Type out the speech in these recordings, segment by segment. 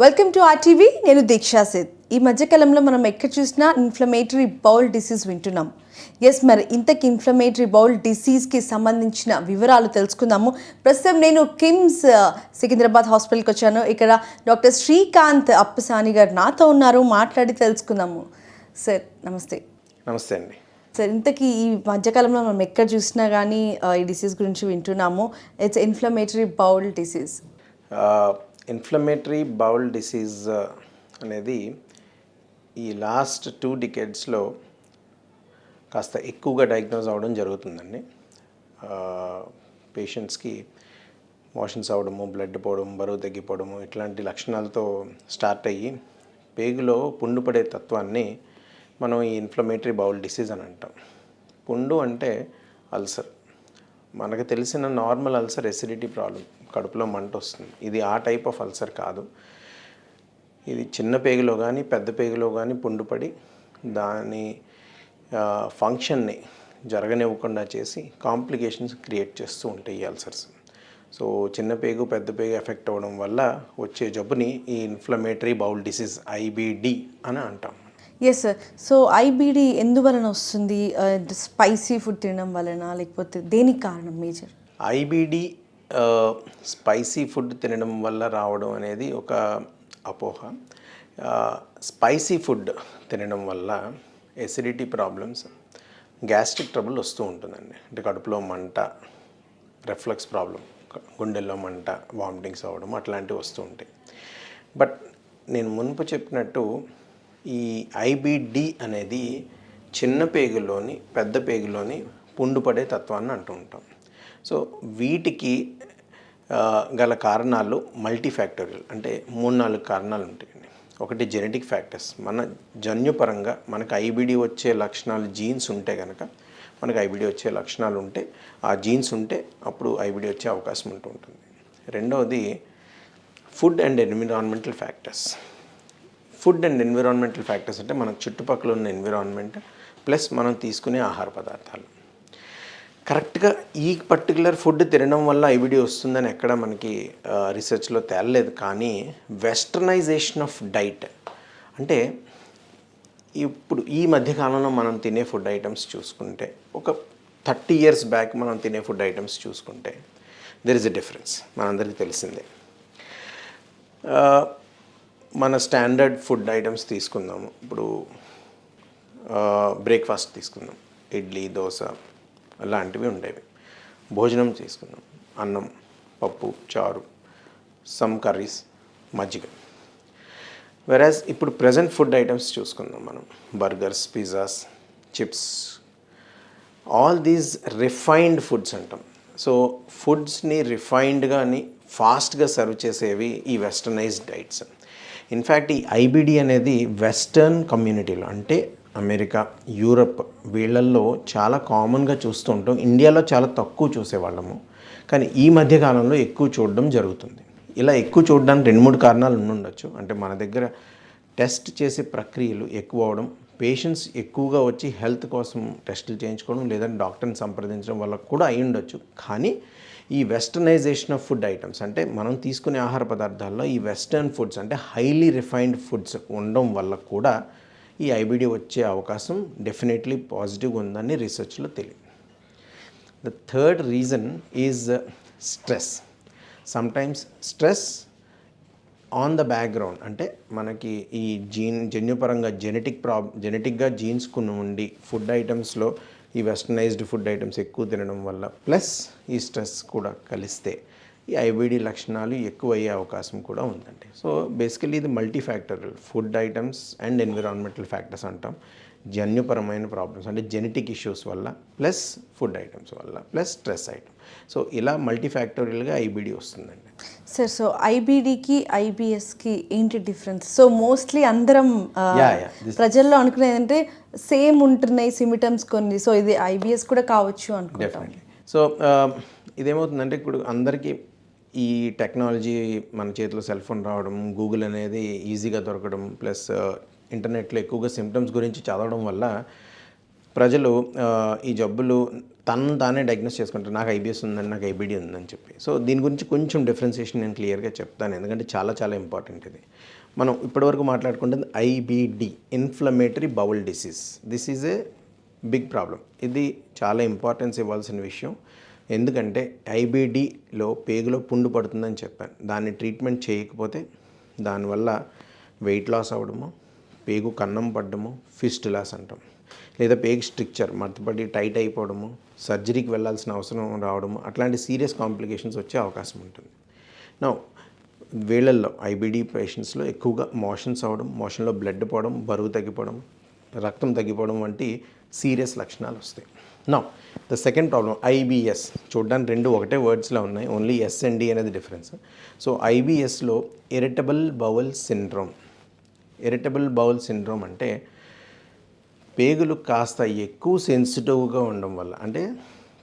Welcome to RTV. నేను దీక్షా Seth. ఈ మధ్యకాలంలో మనం ఎక్కడ చూసినా ఇన్ఫ్లమేటరీ బౌల్ డిసీజ్ వింటున్నాం. మరి ఇంతకి ఇన్ఫ్లమేటరీ బౌల్ డిసీజ్కి సంబంధించిన వివరాలు తెలుసుకుందాము. ప్రస్తుతం నేను కిమ్స్ సికింద్రాబాద్ హాస్పిటల్కి వచ్చాను. ఇక్కడ డాక్టర్ శ్రీకాంత్ అప్పసాని గారు నాతో ఉన్నారు. మాట్లాడి తెలుసుకుందాము. సార్ నమస్తే. నమస్తే అండి. సార్, ఇంతకీ ఈ మధ్యకాలంలో మనం ఎక్కడ చూసినా కానీ ఈ డిసీజ్ గురించి వింటున్నాము. It's inflammatory bowel disease. Inflammatory bowel disease అనేది ఈ లాస్ట్ 2 డికేడ్స్లో కాస్త ఎక్కువగా డయాగ్నోజ్ అవ్వడం జరుగుతుందండి. పేషెంట్స్కి మోషన్స్ అవ్వడము, బ్లడ్ పోవడం, బరువు తగ్గిపోవడము ఇట్లాంటి లక్షణాలతో స్టార్ట్ అయ్యి పేగులో పుండు పడే తత్వాన్ని మనం ఈ ఇన్ఫ్లమేటరీ బౌల్ డిసీజ్ అని అంటాం. పుండు అంటే అల్సర్. మనకు తెలిసిన నార్మల్ అల్సర్ ఎసిడిటీ ప్రాబ్లం, కడుపులో మంట వస్తుంది. ఇది ఆ టైప్ ఆఫ్ అల్సర్ కాదు. ఇది చిన్న పేగులో కానీ పెద్ద పేగులో కానీ పుండు పడి దాని ఫంక్షన్ని జరగనివ్వకుండా చేసి కాంప్లికేషన్స్ క్రియేట్ చేస్తూ ఉంటాయి ఈ అల్సర్స్. సో చిన్న పేగు పెద్ద పేగు ఎఫెక్ట్ అవ్వడం వల్ల వచ్చే జబ్బుని ఈ ఇన్ఫ్లమేటరీ బౌల్ డిసీజ్ ఐబిడి అని అంటాం. Yes sir. సో ఐబిడి ఎందువలన వస్తుంది? స్పైసీ ఫుడ్ తినడం వలన, లేకపోతే దేనికి కారణం మేజర్? ఐబిడి స్పైసీ ఫుడ్ తినడం వల్ల రావడం అనేది ఒక అపోహ. స్పైసీ ఫుడ్ తినడం వల్ల ఎసిడిటీ ప్రాబ్లమ్స్, గ్యాస్ట్రిక్ ట్రబుల్ వస్తూ ఉంటుందండి. అంటే కడుపులో మంట, రిఫ్లక్స్ ప్రాబ్లం, గుండెల్లో మంట, వామిటింగ్స్ అవ్వడం అట్లాంటివి వస్తూ ఉంటాయి. బట్ నేను మునుపు చెప్పినట్టు ఈ ఐబిడి అనేది చిన్న పేగులోని పెద్ద పేగులోని పుండు పడే తత్వాన్ని అంటూ ఉంటాం. సో వీటికి గల కారణాలు మల్టీఫ్యాక్టోరియల్. అంటే 3-4 కారణాలు ఉంటాయండి. ఒకటి జెనెటిక్ ఫ్యాక్టర్స్. మన జన్యుపరంగా మనకు ఐబిడి వచ్చే లక్షణాలు జీన్స్ ఉంటే కనుక, మనకు ఐబిడి వచ్చే లక్షణాలు ఉంటే, ఆ జీన్స్ ఉంటే అప్పుడు ఐబిడి వచ్చే అవకాశం ఉంటుంది. రెండవది food and environmental factors. Food and environmental factors అంటే మన చుట్టుపక్కల ఉన్న ఎన్విరాన్మెంట్ ప్లస్ మనం తీసుకునే ఆహార పదార్థాలు. కరెక్ట్గా ఈ పర్టికులర్ ఫుడ్ తినడం వల్ల ఐబిడి వస్తుందని ఎక్కడ మనకి రీసెర్చ్లో తేలలేదు. కానీ వెస్టర్నైజేషన్ ఆఫ్ డైట్ అంటే ఇప్పుడు ఈ మధ్యకాలంలో మనం తినే ఫుడ్ ఐటమ్స్ చూసుకుంటే, ఒక 30 years బ్యాక్ మనం తినే ఫుడ్ ఐటమ్స్ చూసుకుంటే దెర్ ఇస్ ఎ డిఫరెన్స్. మనందరికీ తెలిసిందే. మన స్టాండర్డ్ ఫుడ్ ఐటమ్స్ తీసుకుందాము. ఇప్పుడు బ్రేక్ఫాస్ట్ తీసుకుందాం, ఇడ్లీ, దోశ అలాంటివి ఉండేవి. భోజనం తీసుకుందాం, అన్నం, పప్పు, చారు, సమ్ కర్రీస్, మజ్జిగ. వెరాజ్ ఇప్పుడు ప్రజెంట్ ఫుడ్ ఐటమ్స్ చూసుకుందాం మనం. Burgers, pizzas, chips, all these refined foods అంటాం. సో ఫుడ్స్ని రిఫైన్డ్గాని ఫాస్ట్గా సర్వ్ చేసేవి ఈ వెస్టర్నైజ్డ్ డైట్స్. ఇన్ఫ్యాక్ట్ ఈ ఐబిడి అనేది వెస్టర్న్ కమ్యూనిటీలో, అంటే అమెరికా, యూరప్, వీళ్ళల్లో చాలా కామన్గా చూస్తూ ఉంటాం. ఇండియాలో చాలా తక్కువ చూసేవాళ్ళము, కానీ ఈ మధ్యకాలంలో ఎక్కువ చూడడం జరుగుతుంది. ఇలా ఎక్కువ చూడడానికి 2-3 కారణాలు ఉండొచ్చు. అంటే మన దగ్గర టెస్ట్ చేసే ప్రక్రియలు ఎక్కువ అవడం, పేషెంట్స్ ఎక్కువగా వచ్చి హెల్త్ కోసం టెస్టులు చేయించుకోవడం, లేదంటే డాక్టర్ని సంప్రదించడం వల్ల కూడా అయి ఉండొచ్చు. కానీ ఈ వెస్టర్నైజేషన్ ఆఫ్ ఫుడ్ ఐటమ్స్ అంటే మనం తీసుకునే ఆహార పదార్థాల్లో ఈ వెస్టర్న్ ఫుడ్స్ అంటే హైలీ రిఫైన్డ్ ఫుడ్స్ ఉండడం వల్ల కూడా ఈ ఐబిడి వచ్చే అవకాశం డెఫినెట్లీ పాజిటివ్గా ఉందని రీసెర్చ్లో తెలియదు. The third reason is stress. Sometimes stress on the background, అంటే మనకి ఈ జన్యుపరంగా జెనెటిక్గా జీన్స్ కొన్ని ఉండి ఫుడ్ ఐటమ్స్లో ఈ వెస్టర్నైజ్డ్ ఫుడ్ ఐటమ్స్ ఎక్కువ తినడం వల్ల ప్లస్ ఈ స్ట్రెస్ కూడా కలిస్తే ఈ ఐబిడి లక్షణాలు ఎక్కువ అయ్యే అవకాశం కూడా ఉందండి. సో బేసికలీ ఇది multifactorial food items and environmental factors అంటాం. జన్యుపరమైన ప్రాబ్లమ్స్ అంటే జెనెటిక్ ఇష్యూస్ వల్ల ప్లస్ ఫుడ్ ఐటమ్స్ వల్ల ప్లస్ స్ట్రెస్ ఐటమ్. సో ఇలా మల్టీఫ్యాక్టోరియల్గా ఐబిడి వస్తుందండి. సార్, సో ఐబిడికి ఐబిఎస్కి ఏంటి డిఫరెన్స్? సో మోస్ట్లీ అందరం ప్రజల్లో అనుకునేది అంటే సేమ్ ఉంటున్నాయి సిమ్టమ్స్ కొన్ని, సో ఇది ఐబిఎస్ కూడా కావచ్చు అనుకుంటాం. సో ఇదేమవుతుందంటే ఇప్పుడు అందరికీ ఈ టెక్నాలజీ మన చేతిలో సెల్ ఫోన్ రావడం, గూగుల్ అనేది ఈజీగా దొరకడం, ప్లస్ ఇంటర్నెట్లో ఎక్కువగా సిమ్టమ్స్ గురించి చదవడం వల్ల ప్రజలు ఈ జబ్బులు తను తానే డయాగ్నోస్ చేసుకుంటారు, నాకు ఐబిఎస్ ఉందని, నాకు ఐబిడి ఉందని చెప్పి. సో దీని గురించి కొంచెం డిఫరెన్సియేషన్ నేను క్లియర్గా చెప్తాను, ఎందుకంటే చాలా చాలా ఇంపార్టెంట్ ఇది. మనం ఇప్పటివరకు మాట్లాడుకుంటుంది IBD, inflammatory bowel disease. This is a big problem. ఇది చాలా ఇంపార్టెన్స్ ఇవ్వాల్సిన విషయం. ఎందుకంటే ఐబిడిలో పేగులో పుండు పడుతుందని చెప్పాను. దాన్ని ట్రీట్మెంట్ చేయకపోతే దానివల్ల వెయిట్ లాస్ అవ్వడము, పేగు కన్నం పడ్డము, ఫిస్టులాస్ అంటాం, లేదా పేగు స్ట్రిక్చర్ మర్తపడి టైట్ అయిపోవడము, సర్జరీకి వెళ్ళాల్సిన అవసరం రావడము, అట్లాంటి సీరియస్ కాంప్లికేషన్స్ వచ్చే అవకాశం ఉంటుంది. నా వీళ్ళల్లో ఐబిడి పేషెంట్స్లో ఎక్కువగా మోషన్స్ అవ్వడం, మోషన్లో బ్లడ్ పోవడం, బరువు తగ్గిపోవడం, రక్తం తగ్గిపోవడం వంటి సీరియస్ లక్షణాలు వస్తాయి. నా ద సెకండ్ ప్రాబ్లం ఐబిఎస్. చూడడానికి రెండు ఒకటే వర్డ్స్లో ఉన్నాయి, ఓన్లీ ఎస్ అండ్ డి అనేది డిఫరెన్స్. సో ఐబిఎస్లో irritable bowel syndrome. Irritable bowel syndrome అంటే పేగులు కాస్త ఎక్కువ సెన్సిటివ్గా ఉండడం వల్ల, అంటే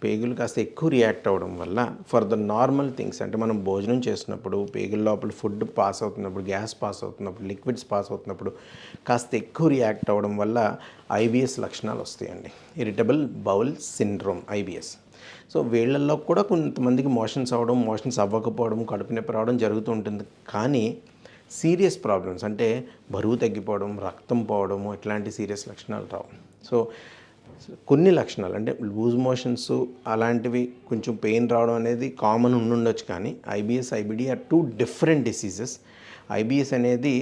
పేగులు కాస్త ఎక్కువ రియాక్ట్ అవ్వడం వల్ల ఫర్ ద నార్మల్ థింగ్స్, అంటే మనం భోజనం చేసినప్పుడు పేగుల లోపల ఫుడ్ పాస్ అవుతున్నప్పుడు, గ్యాస్ పాస్ అవుతున్నప్పుడు, లిక్విడ్స్ పాస్ అవుతున్నప్పుడు కాస్త ఎక్కువ రియాక్ట్ అవ్వడం వల్ల ఐబిఎస్ లక్షణాలు వస్తాయండి. Irritable bowel syndrome IBS. So వీళ్ళల్లో కూడా కొంతమందికి మోషన్స్ అవ్వడం, మోషన్స్ అవ్వకపోవడం, కడుపు నొప్పి రావడం జరుగుతూ ఉంటుంది. కానీ సీరియస్ ప్రాబ్లమ్స్ అంటే బరువు తగ్గిపోవడం, రక్తం పోవడము, ఇట్లాంటి సీరియస్ లక్షణాలు రావు. సో కొన్ని లక్షణాలు అంటే లూజ్ మోషన్స్ అలాంటివి కొంచెం పెయిన్ రావడం అనేది కామన్ ఉండొచ్చు. కానీ IBS, IBD are two different diseases. IBS అనేది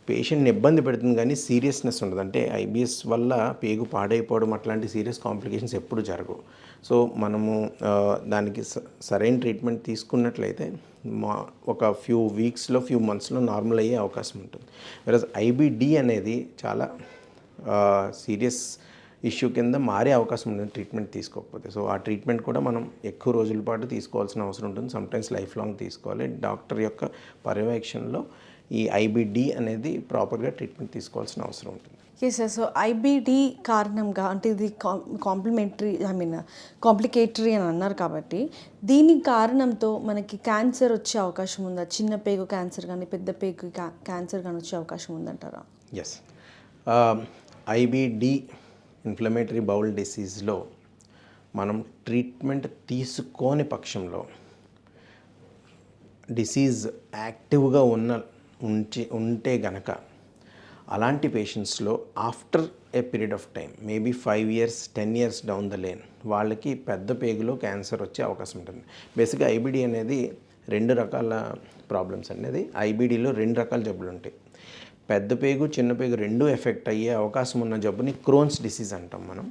పేషెంట్ని ఇబ్బంది పెడుతుంది కానీ సీరియస్నెస్ ఉండదు. అంటే ఐబిఎస్ వల్ల పేగు పాడైపోవడం అట్లాంటి సీరియస్ కాంప్లికేషన్స్ ఎప్పుడు జరగవు. సో మనము దానికి సరైన ట్రీట్మెంట్ తీసుకున్నట్లయితే ఒక ఫ్యూ వీక్స్లో, ఫ్యూ మంత్స్లో నార్మల్ అయ్యే అవకాశం ఉంటుంది. వెరస్ ఐబిడి అనేది చాలా సీరియస్ ఇష్యూ కింద మారే అవకాశం ఉంటుంది ట్రీట్మెంట్ తీసుకోకపోతే. సో ఆ ట్రీట్మెంట్ కూడా మనం ఎక్కువ రోజుల పాటు తీసుకోవాల్సిన అవసరం ఉంటుంది. సమ్టైమ్స్ లైఫ్ లాంగ్ తీసుకోవాలి. డాక్టర్ యొక్క పర్యవేక్షణలో ఈ ఐబిడి అనేది ప్రాపర్గా ట్రీట్మెంట్ తీసుకోవాల్సిన అవసరం ఉంటుంది. Yes sir. సో ఐబిడి కారణంగా, అంటే ఇది కాంప్లికేటరీ అని అన్నారు కాబట్టి, దీని కారణంతో మనకి క్యాన్సర్ వచ్చే అవకాశం ఉందా? చిన్న పేగు క్యాన్సర్ కానీ పెద్ద పేగు క్యాన్సర్ కానీ వచ్చే అవకాశం ఉందంటారా? ఎస్. ఐబిడి ఇన్ఫ్లమేటరీ బౌల్ డిసీజ్లో మనం ట్రీట్మెంట్ తీసుకోని పక్షంలో డిసీజ్ యాక్టివ్గా ఉంటే గనక అలాంటి పేషెంట్స్లో after a period of time, maybe 5 years 10 years down the lane, వాళ్ళకి పెద్ద పేగులో క్యాన్సర్ వచ్చే అవకాశం ఉంటుంది. బేసిక్గా ఐబిడి అనేది 2 రకాల ప్రాబ్లమ్స్ అనేది. ఐబిడిలో 2 రకాల జబ్బులు ఉంటాయి. పెద్ద పేగు, చిన్న పేగు రెండూ ఎఫెక్ట్ అయ్యే అవకాశం ఉన్న జబ్బుని క్రోన్స్ డిసీజ్ అంటాం మనం.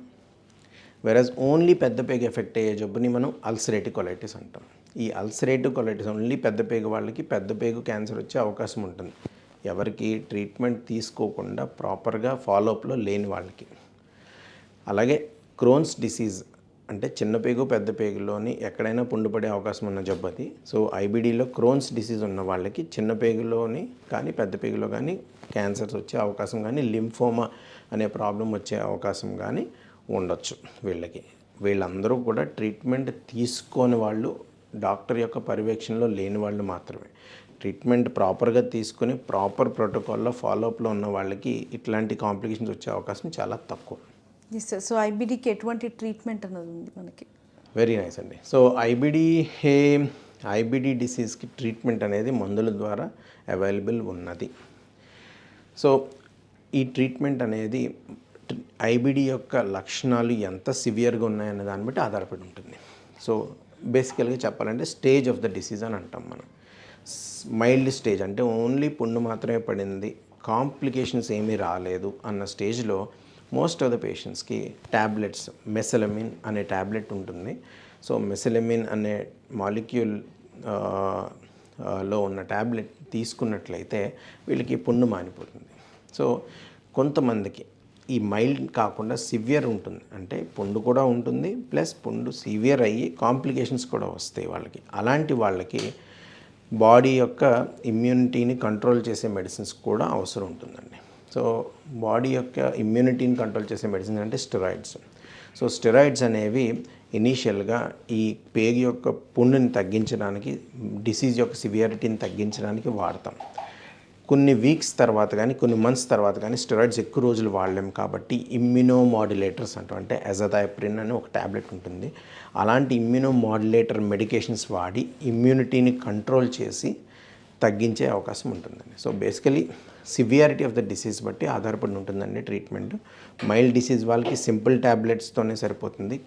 వెరస్ ఓన్లీ పెద్ద పేగు ఎఫెక్ట్ అయ్యే జబ్బుని మనం అల్సరేటివ్ కొలైటిస్ అంటాం. ఈ అల్సరేటివ్ కొలైటిస్ ఓన్లీ పెద్ద పేగు వాళ్ళకి పెద్ద పేగు క్యాన్సర్ వచ్చే అవకాశం ఉంటుంది, ఎవరికి ట్రీట్మెంట్ తీసుకోకుండా ప్రాపర్గా ఫాలోఅప్లో లేని వాళ్ళకి. అలాగే క్రోన్స్ డిసీజ్ అంటే చిన్న పేగు పెద్ద పేగులోని ఎక్కడైనా పుండు పడే అవకాశం ఉన్న జబ్బు అది. సో ఐబిడిలో క్రోన్స్ డిసీజ్ ఉన్న వాళ్ళకి చిన్న పేగులోని కానీ పెద్ద పేగులో కానీ క్యాన్సర్స్ వచ్చే అవకాశం కానీ, లింఫోమా అనే ప్రాబ్లం వచ్చే అవకాశం కానీ ఉండొచ్చు వీళ్ళకి. వీళ్ళందరూ కూడా ట్రీట్మెంట్ తీసుకోని వాళ్ళు, డాక్టర్ యొక్క పర్యవేక్షణలో లేని వాళ్ళు మాత్రమే. ట్రీట్మెంట్ ప్రాపర్గా తీసుకొని ప్రాపర్ ప్రోటోకాల్లో ఫాలోఅప్లో ఉన్న వాళ్ళకి ఇట్లాంటి కాంప్లికేషన్స్ వచ్చే అవకాశం చాలా తక్కువ. Yes sir. సో ఐబిడికి ఎటువంటి ట్రీట్మెంట్ అన్నది ఉంది మనకి? వెరీ నైస్ అండి. సో ఐబిడి డిసీజ్కి ట్రీట్మెంట్ అనేది మందుల ద్వారా అవైలబుల్ ఉన్నది. సో ఈ ట్రీట్మెంట్ అనేది ఐబిడి యొక్క లక్షణాలు ఎంత సివియర్గా ఉన్నాయనే దాన్ని బట్టి ఆధారపడి ఉంటుంది. సో బేసికల్గా చెప్పాలంటే స్టేజ్ ఆఫ్ ద డిసీజ్ అని అంటాం మనం. మైల్డ్ స్టేజ్ అంటే ఓన్లీ పుండు మాత్రమే పడింది, కాంప్లికేషన్స్ ఏమీ రాలేదు అన్న స్టేజ్లో మోస్ట్ ఆఫ్ ద పేషెంట్స్కి ట్యాబ్లెట్స్, మెసలమిన్ అనే ట్యాబ్లెట్ ఉంటుంది. సో మెసలమిన్ అనే మాలిక్యూల్ లో ఉన్న ట్యాబ్లెట్ తీసుకున్నట్లయితే వీళ్ళకి పుండు మానిపోతుంది. సో కొంతమందికి ఈ మైల్డ్ కాకుండా సివియర్ ఉంటుంది, అంటే పుండు కూడా ఉంటుంది ప్లస్ పుండు సివియర్ అయ్యి కాంప్లికేషన్స్ కూడా వస్తాయి వాళ్ళకి. అలాంటి వాళ్ళకి బాడీ యొక్క ఇమ్యూనిటీని కంట్రోల్ చేసే మెడిసిన్స్ కూడా అవసరం ఉంటుందండి. సో బాడీ యొక్క ఇమ్యూనిటీని కంట్రోల్ చేసే మెడిసిన్స్ అంటే స్టెరాయిడ్స్. సో స్టెరాయిడ్స్ అనేవి ఇనీషియల్గా ఈ పేగు యొక్క పుండుని తగ్గించడానికి, డిసీజ్ యొక్క సివియారిటీని తగ్గించడానికి వాడతాం. కొన్ని వీక్స్ తర్వాత కానీ కొన్ని మంత్స్ తర్వాత కానీ స్టెరాయిడ్స్ ఎక్కువ రోజులు వాడలేం కాబట్టి ఇమ్యునోమాడ్యులేటర్స్ అంటాం. అంటే అజథాయిప్రిన్ అని ఒక ట్యాబ్లెట్ ఉంటుంది. అలాంటి ఇమ్యునోమాడ్యులేటర్ మెడికేషన్స్ వాడి ఇమ్యూనిటీని కంట్రోల్ చేసి తగ్గించే అవకాశం ఉంటుందండి. So basically severity of the disease బట్టి ఆధారపడి ఉంటుందండి ట్రీట్మెంట్. మైల్డ్ డిసీజ్ వాళ్ళకి సింపుల్ ట్యాబ్లెట్స్తోనే సరిపోతుంది.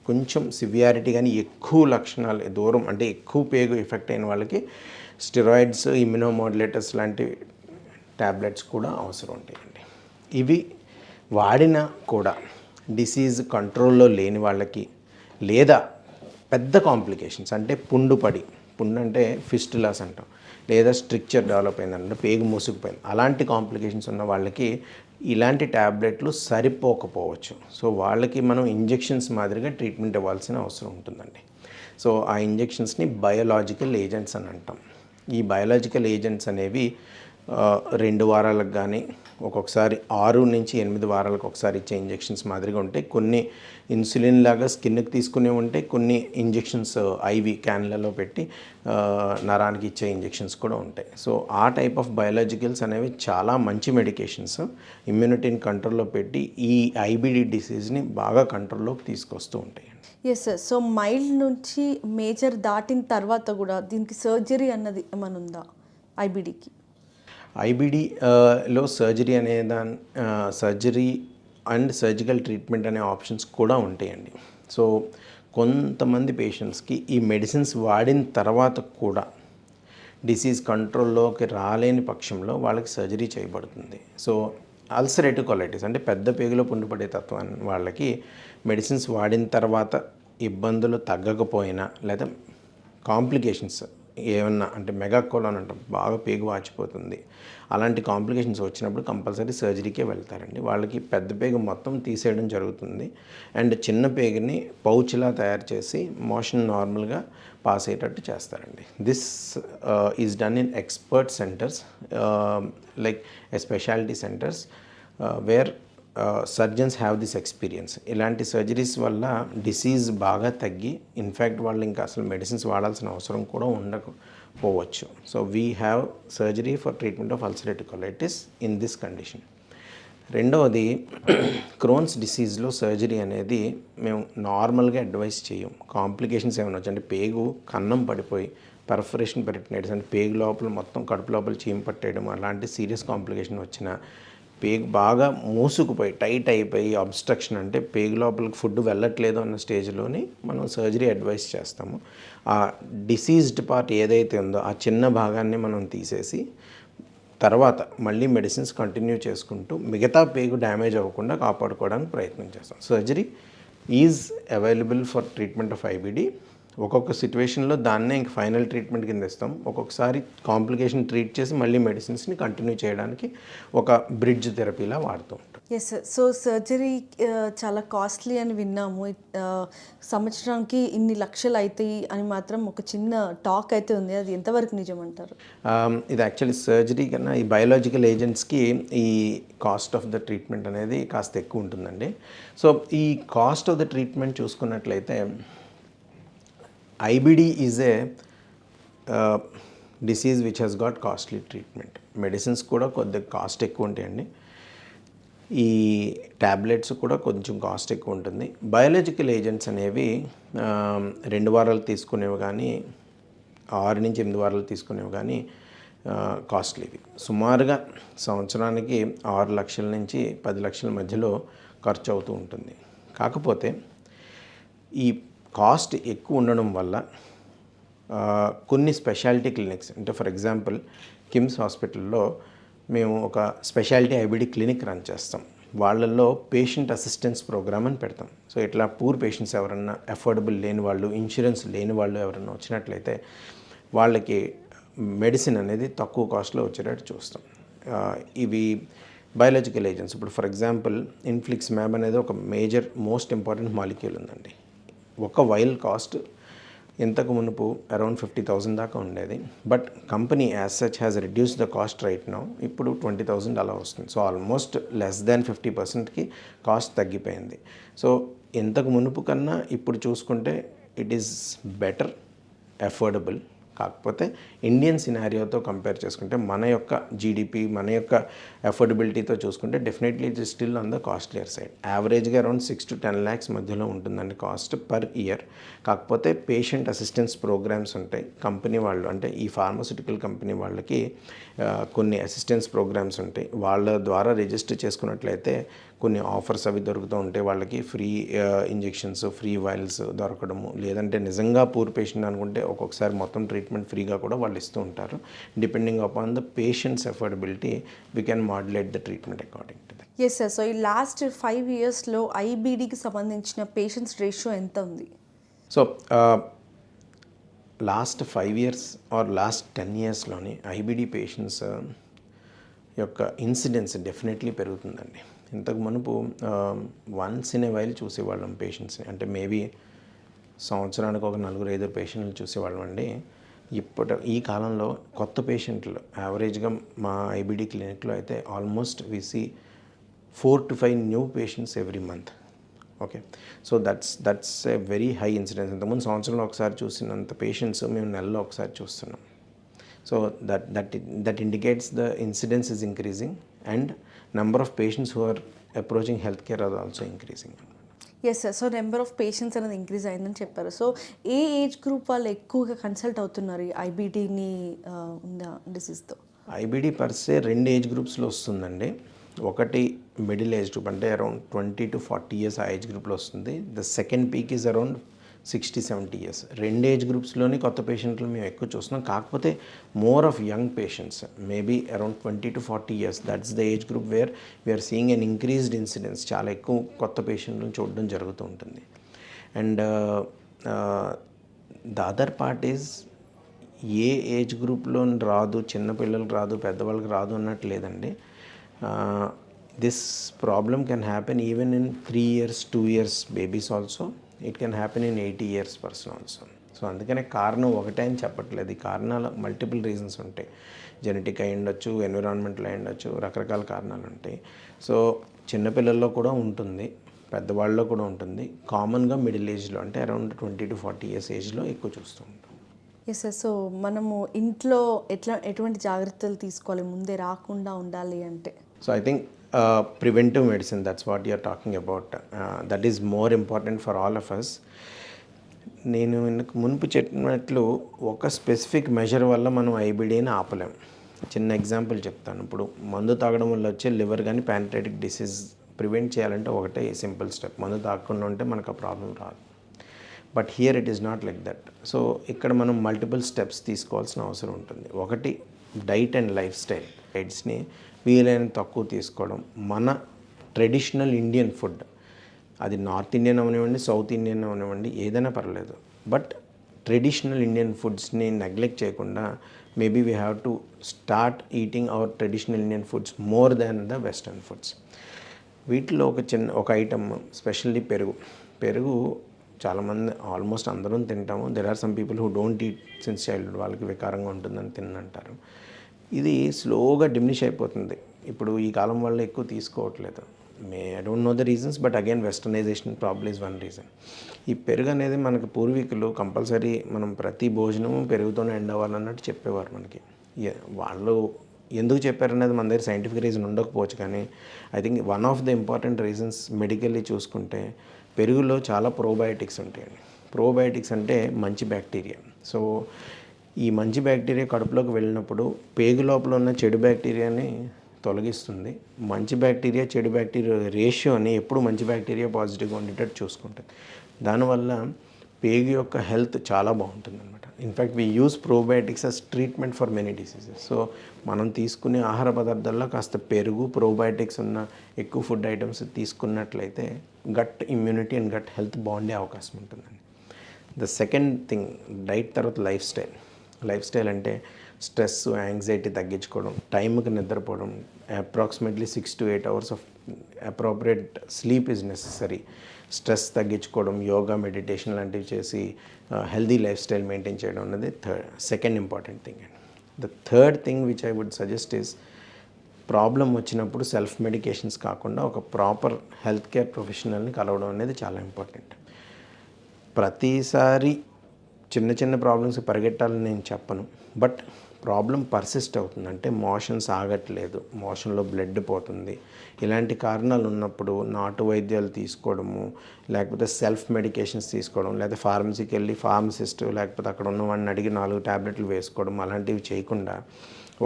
కొంచెం సివియారిటీ కానీ ఎక్కువ లక్షణాలు దూరం అంటే ఎక్కువ పేగు ఎఫెక్ట్ అయిన వాళ్ళకి స్టెరాయిడ్స్, ఇమ్యునోమాడ్యులేటర్స్ లాంటి ట్యాబ్లెట్స్ కూడా అవసరం ఉంటాయండి. ఇవి వాడినా కూడా డిసీజ్ కంట్రోల్లో లేని వాళ్ళకి లేదా పెద్ద కాంప్లికేషన్స్ అంటే పుండు అంటే ఫిస్టులాస్ అంటాం, లేదా స్ట్రిక్చర్ డెవలప్ అయిందంటే పేగు మూసుకుపోయింది, అలాంటి కాంప్లికేషన్స్ ఉన్న వాళ్ళకి ఇలాంటి ట్యాబ్లెట్లు సరిపోకపోవచ్చు. సో వాళ్ళకి మనం ఇంజెక్షన్స్ మాదిరిగా ట్రీట్మెంట్ ఇవ్వాల్సిన అవసరం ఉంటుందండి. సో ఆ ఇంజెక్షన్స్ని బయోలాజికల్ ఏజెంట్స్ అని అంటాం. ఈ బయోలాజికల్ ఏజెంట్స్ అనేవి 2 వారాలకు కానీ ఒక్కొక్కసారి 6 నుంచి 8 వారాలకు ఒకసారి ఇచ్చే ఇంజెక్షన్స్ మాదిరిగా ఉంటాయి. కొన్ని ఇన్సులిన్ లాగా స్కిన్కి తీసుకునే ఉంటాయి, కొన్ని ఇంజెక్షన్స్ ఐవి క్యాన్లలో పెట్టి నరానికి ఇచ్చే ఇంజెక్షన్స్ కూడా ఉంటాయి. సో ఆ టైప్ ఆఫ్ బయోలాజికల్స్ అనేవి చాలా మంచి మెడికేషన్స్ ఇమ్యూనిటీని కంట్రోల్లో పెట్టి ఈ ఐబిడి డిసీజ్ని బాగా కంట్రోల్లోకి తీసుకొస్తూ ఉంటాయి. Yes sir. సో మైల్డ్ నుంచి మేజర్ దాటిన తర్వాత కూడా దీనికి సర్జరీ అన్నది ఏమైనా ఉందా ఐబిడికి? ఐబిడిలో సర్జరీ అనే సర్జరీ అండ్ సర్జికల్ ట్రీట్మెంట్ అనే ఆప్షన్స్ కూడా ఉంటాయండి. సో కొంతమంది పేషెంట్స్కి ఈ మెడిసిన్స్ వాడిన తర్వాత కూడా డిసీజ్ కంట్రోల్లోకి రాలేని పక్షంలో వాళ్ళకి సర్జరీ చేయబడుతుంది. సో అల్సరేటివ్ కొలైటిస్ అంటే పెద్ద పేగులో పుండుపడే తత్వాన్ని వాళ్ళకి మెడిసిన్స్ వాడిన తర్వాత ఇబ్బందులు తగ్గకపోయినా లేదా కాంప్లికేషన్స్ ఏమన్నా అంటే మెగాకోలాన్ అంటాం, బాగా పేగు వాచిపోతుంది, అలాంటి కాంప్లికేషన్స్ వచ్చినప్పుడు కంపల్సరీ సర్జరీకే వెళ్తారండి. వాళ్ళకి పెద్ద పేగు మొత్తం తీసేయడం జరుగుతుంది అండ్ చిన్న పేగుని పౌచ్లా తయారు చేసి మోషన్ నార్మల్గా పాస్ అయ్యేటట్టు చేస్తారండి. This is done in expert centres like speciality centres where surgeons have this experience. ఇలాంటి సర్జరీస్ వల్ల డిసీజ్ బాగా తగ్గి ఇన్ఫ్యాక్ట్ వాళ్ళు ఇంకా అసలు మెడిసిన్స్ వాడాల్సిన అవసరం కూడా ఉండకపోవచ్చు. So we have surgery for treatment of ulcerative colitis in this condition. రెండవది క్రోన్స్ డిసీజ్లో సర్జరీ అనేది మేము నార్మల్గా అడ్వైస్ చేయం. కాంప్లికేషన్స్ ఏమైనా వచ్చి అంటే పేగు కన్నం పడిపోయి పర్ఫరేషన్ పెరిటినైటిస్ అంటే పేగు లోపల మొత్తం కడుపు లోపల చీమ పట్టేయడం అలాంటి సీరియస్ కాంప్లికేషన్ వచ్చిన పేగు బాగా మూసుకుపోయి టైట్ అయిపోయి అబ్స్ట్రక్షన్ అంటే పేగు లోపలికి ఫుడ్ వెళ్ళట్లేదు అన్న స్టేజ్లోని మనం సర్జరీ అడ్వైస్ చేస్తాము. ఆ డిసీజ్డ్ పార్ట్ ఏదైతే ఉందో ఆ చిన్న భాగాన్ని మనం తీసేసి తర్వాత మళ్ళీ మెడిసిన్స్ కంటిన్యూ చేసుకుంటూ మిగతా పేగు డ్యామేజ్ అవ్వకుండా కాపాడుకోవడానికి ప్రయత్నం చేస్తాం. Surgery is available for treatment of IBD. ఒక్కొక్క సిచ్యువేషన్లో దాన్నే ఇంక ఫైనల్ ట్రీట్మెంట్ కింద ఇస్తాం. ఒక్కొక్కసారి కాంప్లికేషన్ ట్రీట్ చేసి మళ్ళీ మెడిసిన్స్ని కంటిన్యూ చేయడానికి ఒక బ్రిడ్జ్ థెరపీలా వాడుతూ ఉంటాం. Yes sir. సో సర్జరీ చాలా కాస్ట్లీ అని విన్నాము. సంవత్సరానికి ఇన్ని లక్షలు అవుతాయి అని మాత్రం ఒక చిన్న టాక్ అయితే ఉంది. అది ఎంతవరకు నిజం అంటారు? ఇది యాక్చువల్లీ సర్జరీ కన్నా ఈ బయోలాజికల్ ఏజెంట్స్కి ఈ కాస్ట్ ఆఫ్ ద ట్రీట్మెంట్ అనేది కాస్త ఎక్కువ ఉంటుందండి. సో ఈ కాస్ట్ ఆఫ్ ద ట్రీట్మెంట్ చూసుకున్నట్లయితే IBD is a disease which has got costly treatment. Medicines కూడా కొద్దిగా కాస్ట్ ఎక్కువ ఉంటాయండి. ఈ ట్యాబ్లెట్స్ కూడా కొంచెం కాస్ట్ ఎక్కువ ఉంటుంది. బయోలాజికల్ ఏజెంట్స్ అనేవి 2 వారాలు తీసుకునేవి కానీ 6 నుంచి 8 వారాలు తీసుకునేవి కానీ కాస్ట్లీవి. సుమారుగా సంవత్సరానికి 6 లక్షల నుంచి 10 లక్షల మధ్యలో ఖర్చు అవుతూ ఉంటుంది. కాకపోతే ఈ కాస్ట్ ఎక్కువ ఉండడం వల్ల కొన్ని స్పెషాలిటీ క్లినిక్స్ అంటే ఫర్ ఎగ్జాంపుల్ కిమ్స్ హాస్పిటల్లో మేము ఒక స్పెషాలిటీ ఐబిడి క్లినిక్ రన్ చేస్తాం. వాళ్ళల్లో పేషెంట్ అసిస్టెన్స్ ప్రోగ్రామ్ అని పెడతాం. సో ఇట్లా పూర్ పేషెంట్స్ ఎవరన్నా అఫోర్డబుల్ లేని వాళ్ళు, ఇన్సూరెన్స్ లేని వాళ్ళు ఎవరన్నా వచ్చినట్లయితే వాళ్ళకి మెడిసిన్ అనేది తక్కువ కాస్ట్లో వచ్చేటట్టు చూస్తాం. ఇవి బయోలాజికల్ ఏజెంట్స్. ఇప్పుడు ఫర్ ఎగ్జాంపుల్ ఇన్ఫ్లిక్స్మాబ్ అనేది ఒక మేజర్ మోస్ట్ ఇంపార్టెంట్ మాలిక్యూల్ ఉందండి. ఒక వైల్ కాస్ట్ ఇంతకు మునుపు అరౌండ్ 50,000 దాకా ఉండేది. But company as such has reduce the cost right now. ఇప్పుడు 20,000 అలా వస్తుంది. సో ఆల్మోస్ట్ లెస్ దాన్ 50%కి కాస్ట్ తగ్గిపోయింది. సో ఇంతకు మునుపు కన్నా ఇప్పుడు చూసుకుంటే ఇట్ ఈస్ బెటర్, అఫోర్డబుల్, కాకపోతే ఇండియన్ సినారియోతో కంపేర్ చేసుకుంటే మన యొక్క జీడిపి, మన యొక్క అఫోర్డబిలిటీతో చూసుకుంటే definitely it is still on the costlier side. యావరేజ్గా అరౌండ్ 6 to 10 lakhs మధ్యలో ఉంటుందండి కాస్ట్ పర్ ఇయర్. కాకపోతే పేషెంట్ అసిస్టెన్స్ ప్రోగ్రామ్స్ ఉంటాయి. కంపెనీ వాళ్ళు అంటే ఈ ఫార్మస్యూటికల్ కంపెనీ వాళ్ళకి కొన్ని అసిస్టెన్స్ ప్రోగ్రామ్స్ ఉంటాయి. వాళ్ళ ద్వారా రిజిస్టర్ చేసుకున్నట్లయితే కొన్ని ఆఫర్స్ అవి దొరుకుతూ ఉంటాయి. వాళ్ళకి ఫ్రీ ఇంజెక్షన్స్, ఫ్రీ వైల్స్ దొరకడము, లేదంటే నిజంగా పూర్ పేషెంట్ అనుకుంటే ఒక్కొక్కసారి మొత్తం ట్రీట్మెంట్ ఫ్రీగా కూడా వాళ్ళు ఇస్తూ ఉంటారు. Depending upon the patients affordability we can modulate the treatment according to that. Yes sir. So ఈ లాస్ట్ 5 yearsలో ఐబీడీకి సంబంధించిన పేషెంట్స్ రేషియో ఎంత ఉంది? So last 5 years or last 10 yearsలోని ఐబీడీ పేషెంట్స్ యొక్క ఇన్సిడెన్స్ డెఫినెట్లీ పెరుగుతుందండి. ఇంతకు మునుపు వన్స్ ఇన్ ఏ వైల్ చూసేవాళ్ళం పేషెంట్స్ని, అంటే మేబీ సంవత్సరానికి ఒక 4-5 పేషెంట్లు చూసేవాళ్ళం అండి. ఈ కాలంలో కొత్త పేషెంట్లు యావరేజ్గా మా ఐబీడీ క్లినిక్లో అయితే almost we see 4 to 5 new patients every month. Okay, so that's a very high incidence. ఇంతకుముందు సంవత్సరంలో ఒకసారి చూసినంత పేషెంట్స్ మేము నెలలో ఒకసారి చూస్తున్నాం. So that indicates the incidence is increasing and number of patients who are approaching healthcare are also increasing. Yes sir. So number of patients అనేది increase అయిందని చెప్పారు. సో ఏ ఏజ్ గ్రూప్ వాళ్ళు ఎక్కువగా కన్సల్ట్ అవుతున్నారు ఈ ఐబీడీని ఉన్న డిసీజ్తో? ఐబీడీ పర్సే 2 ఏజ్ గ్రూప్స్లో వస్తుందండి. ఒకటి మిడిల్ ఏజ్ గ్రూప్ అంటే అరౌండ్ 20 to 40 years ఆ ఏజ్ గ్రూప్లో వస్తుంది. The second peak is around 60-70 years. 2 age గ్రూప్స్లోని కొత్త పేషెంట్లు మేము ఎక్కువ చూస్తున్నాం. కాకపోతే more of young patients, maybe around 20 to 40 years, that's the age group where we are seeing an increased incidence. చాలా ఎక్కువ కొత్త పేషెంట్లను చూడడం జరుగుతూ ఉంటుంది. And the other part is a age గ్రూప్లో రాదు, చిన్నపిల్లలకు రాదు, పెద్దవాళ్ళకి రాదు అన్నట్టు లేదండి. This problem can happen even in 3 years, 2 years babies also. It can happen in 80 years person also. So అందుకనే కారణం ఒకటే అని చెప్పట్లేదు. ఈ కారణాలు మల్టిపుల్ రీజన్స్ ఉంటాయి. జెనెటిక్ అయి ఉండొచ్చు, ఎన్విరాన్మెంటల్ అయి ఉండొచ్చు, రకరకాల కారణాలు ఉంటాయి. సో చిన్నపిల్లల్లో కూడా ఉంటుంది, పెద్దవాళ్ళలో కూడా ఉంటుంది. కామన్గా మిడిల్ ఏజ్లో అంటే అరౌండ్ 20 to 40 years ఏజ్లో ఎక్కువ చూస్తూ ఉంటాం. Yes sir. సో మనము ఇంట్లో ఎటువంటి జాగ్రత్తలు తీసుకోవాలి ముందే రాకుండా ఉండాలి అంటే? So I think preventive medicine, that's what you're talking about. That is more important for all of us. నేను మునుపు చెప్పినట్లు ఒక స్పెసిఫిక్ మెజర్ వల్ల మనం ఐబీడీని ఆపలేం. చిన్న ఎగ్జాంపుల్ చెప్తాను. ఇప్పుడు మందు తాగడం వల్ల వచ్చే లివర్ కానీ ప్యాంక్రియాటిక్ డిసీజ్ ప్రివెంట్ చేయాలంటే ఒకటే సింపుల్ స్టెప్, మందు తాగకుండా ఉంటే మనకు ఆ ప్రాబ్లం రాదు. But here it is not like that. So ఇక్కడ మనం మల్టిపుల్ స్టెప్స్ తీసుకోవాల్సిన అవసరం ఉంటుంది. ఒకటి డైట్ అండ్ లైఫ్ స్టైల్. డైట్స్ని వీలైన తక్కువ తీసుకోవడం. మన ట్రెడిషనల్ ఇండియన్ ఫుడ్, అది నార్త్ ఇండియన్ అవనివ్వండి, సౌత్ ఇండియన్ అవనివ్వండి, ఏదైనా పర్లేదు, బట్ ట్రెడిషనల్ ఇండియన్ ఫుడ్స్ని నెగ్లెక్ట్ చేయకుండా maybe we have to start eating hour traditional Indian foods more than the western foods. వీటిలో ఒక ఐటమ్ స్పెషల్లీ పెరుగు చాలామంది ఆల్మోస్ట్ అందరం తింటాము. There are some people who don't eat since childhood, వాళ్ళకి వికారంగా ఉంటుందని తినంటారు. ఇది స్లోగా డిమినిష్ అయిపోతుంది. ఇప్పుడు ఈ కాలం వల్ల ఎక్కువ తీసుకోవట్లేదు. I don't know the reasons, but again westernisation problem is one reason. ఈ పెరుగు అనేది మనకు పూర్వీకులు కంపల్సరీ మనం ప్రతి భోజనము పెరుగుతూనే ఎండ్ అవ్వాలన్నట్టు చెప్పేవారు మనకి. వాళ్ళు ఎందుకు చెప్పారనేది మన దగ్గర సైంటిఫిక్ రీజన్ ఉండకపోవచ్చు, కానీ I think one of the important reasons medically చూసుకుంటే పెరుగులో చాలా ప్రోబయోటిక్స్ ఉంటాయండి. ప్రోబయోటిక్స్ అంటే మంచి బ్యాక్టీరియా. సో ఈ మంచి బ్యాక్టీరియా కడుపులోకి వెళ్ళినప్పుడు పేగు లోపల ఉన్న చెడు బ్యాక్టీరియాని తొలగిస్తుంది. మంచి బ్యాక్టీరియా చెడు బ్యాక్టీరియా రేషియోని ఎప్పుడు మంచి బ్యాక్టీరియా పాజిటివ్గా ఉండేటట్టు చూసుకుంటుంది. దానివల్ల పేగు యొక్క హెల్త్ చాలా బాగుంటుంది అనమాట. In fact we use probiotics as treatment for many diseases. So మనం తీసుకునే ఆహార పదార్థాల్లో కాస్త పెరుగు, ప్రోబయోటిక్స్ ఉన్న ఎక్కువ ఫుడ్ ఐటమ్స్ తీసుకున్నట్లయితే gut immunity and gut health బాగుండే అవకాశం ఉంటుందండి. ద సెకండ్ థింగ్, డైట్ తర్వాత లైఫ్ స్టైల్. లైఫ్ స్టైల్ అంటే స్ట్రెస్, యాంగ్జైటీ తగ్గించుకోవడం, టైంకి నిద్రపోవడం, approximately 6 to 8 hours of appropriate sleep is necessary. Stress తగ్గించుకోవడం, యోగా, మెడిటేషన్ లాంటివి చేసి హెల్దీ లైఫ్ స్టైల్ మెయింటైన్ చేయడం అనేది సెకండ్ ఇంపార్టెంట్ థింగ్ అండి. The third thing which I would suggest is, problem వచ్చినప్పుడు సెల్ఫ్ మెడికేషన్స్ కాకుండా ఒక ప్రాపర్ హెల్త్ కేర్ ప్రొఫెషనల్ని కలవడం అనేది చాలా ఇంపార్టెంట్. ప్రతిసారి చిన్న చిన్న ప్రాబ్లమ్స్ పరిగెట్టాలని నేను చెప్పను, బట్ ప్రాబ్లం పర్సిస్ట్ అవుతుంది. అంటే మోషన్స్ ఆగట్లేదు, మోషన్లో బ్లడ్ పోతుంది, ఇలాంటి కారణాలు ఉన్నప్పుడు నాటు వైద్యాలు తీసుకోవడము, లేకపోతే సెల్ఫ్ మెడికేషన్స్ తీసుకోవడం, లేదా ఫార్మసీకి వెళ్ళి ఫార్మసిస్ట్ లేకపోతే అక్కడ ఉన్న వాడిని అడిగి 4 ట్యాబ్లెట్లు వేసుకోవడం, అలాంటివి చేయకుండా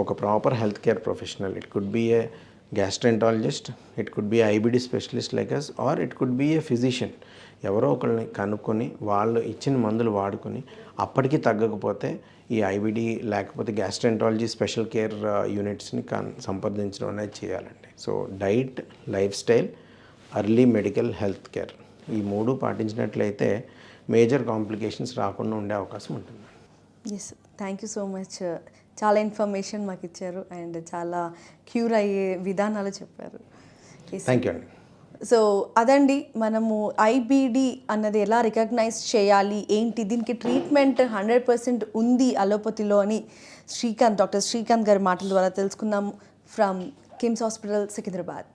ఒక proper health care professional, it could be a gastroenterologist, it could be IBD specialist like us, or it could be a physician, ఎవరో ఒకరిని కనుక్కొని వాళ్ళు ఇచ్చిన మందులు వాడుకొని అప్పటికి తగ్గకపోతే ఈ ఐబిడి లేకపోతే గ్యాస్ట్రెంటాలజీ స్పెషల్ కేర్ యూనిట్స్ని సంప్రదించడం అనేది చేయాలండి. So diet, lifestyle, early medical health care, ఈ 3 పాటించినట్లయితే మేజర్ కాంప్లికేషన్స్ రాకుండా ఉండే అవకాశం ఉంటుంది. Yes, thank you so much. చాలా ఇన్ఫర్మేషన్ మాకు ఇచ్చారు అండ్ చాలా క్యూర్ అయ్యే విధానాలు చెప్పారు. థ్యాంక్ యూ అండి. సో అదండి, మనము ఐబిడి అన్నది ఎలా రికగ్నైజ్ చేయాలి, ఏంటి, దీనికి ట్రీట్మెంట్ 100% ఉంది అలోపతిలో అని డాక్టర్ శ్రీకాంత్ గారి మాటల ద్వారా తెలుసుకుందాము. From KIMS hospital, Secunderabad.